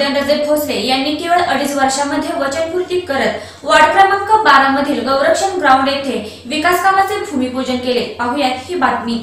उदयनराजे भोसले यांनी केवळ 2.5 वर्षांमध्ये वचनपूर्ती करत वार्ड क्रमांक 12 मधील गौरक्षण ग्राउंड येथे विकास कामाचे भूमिपूजन केले। पाहुयात ही बातमी।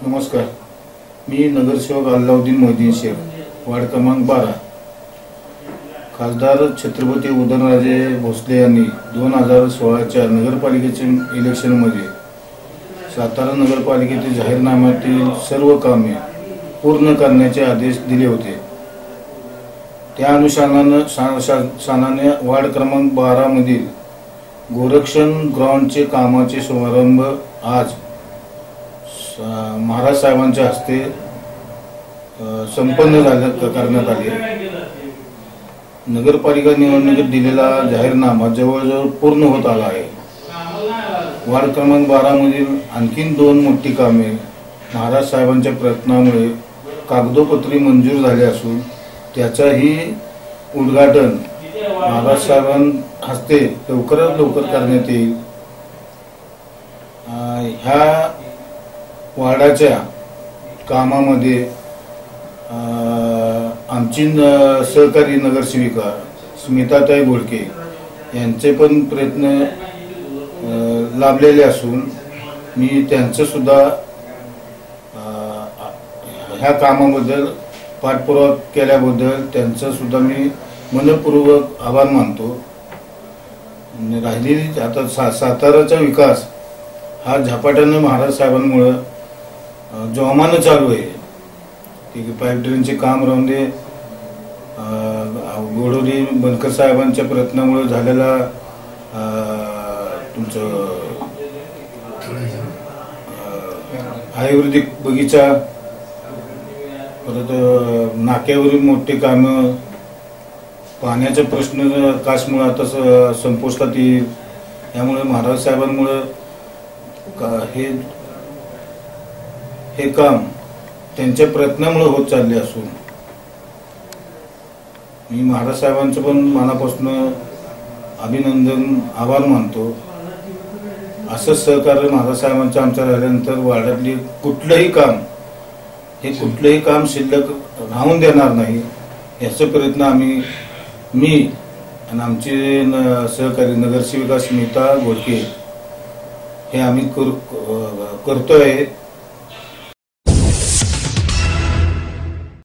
नमस्कार, मी नगरसेवक अल्लाउद्दीन मोहिद्दीन शेख, वार्ड क्रमांक 12। खासदार छत्रपती उदयनराजे भोसले यांनी 2016च्या नगरपालिकेच्या इलेक्शनमध्ये सातारा नगरपालिकेतील जाहीरनाम्यातील सर्व कामे पूर्ण करण्याचे आदेश दिले होते। त्या अनुषंगाने वार्ड क्रमांक 12 मधील गोरक्षण ग्राउंडचे कामाचे शुभारंभ आज महाराज साहेबांच्या हस्ते संपन्न करण्यात आले। नगरपालिका निवडणुकीत दिलेला जाहीरनामा जवळजवळ पूर्ण होत आला आहे। वार्ड क्रमांक 12 मधील आणखी 2 मोठी कामे महाराज साहेबांच्या प्रयत्नामुळे कागदोपत्री मंजूर झाले असून त्याचाही उद्घाटन महाराज साहेबांच्या हस्ते लवकरात लवकर करण्यात येईल। ह्या वार्डाच्या कामामध्ये आमची सहकारी नगरसेविका स्मिताताई बोडके यांचे पण प्रयत्न लाभलेले असून मी त्यांचं सुद्धा ह्या कामाबद्दल पाठपुरावा केल्याबद्दल त्यांचं सुद्धा मी मनपूर्वक आभार मानतो। राहिलेली आता साताराचा विकास हा झपाट्याने महाराज साहेबांमुळे जोमाने चालू आहे। पाईप ड्रेनचे काम राहून दे, गोडोली बनकर साहेबांच्या प्रयत्नामुळे झालेला तुमचं आयुर्वेदिक बगीचा, परत नाक्यावरील मोठी कामं, पाण्याचा प्रश्न कासमुळे आता संपुष्टात येईल। यामुळे महाराज साहेबांमुळे हे काम त्यांच्या प्रयत्नामुळे होत चालले असून मी महाराज साहेबांचं पण मनापासून अभिनंदन आभार मानतो। असं सहकार्य महाराज साहेबांचं आमच्या राहिल्यानंतर वार्डातली कुठलंही काम शिल्लक राहून देणार नाही याचा प्रयत्न मी आणि आमचे सहकारी नगरसेविका स्मिता बोडके हे आम्ही करतोय।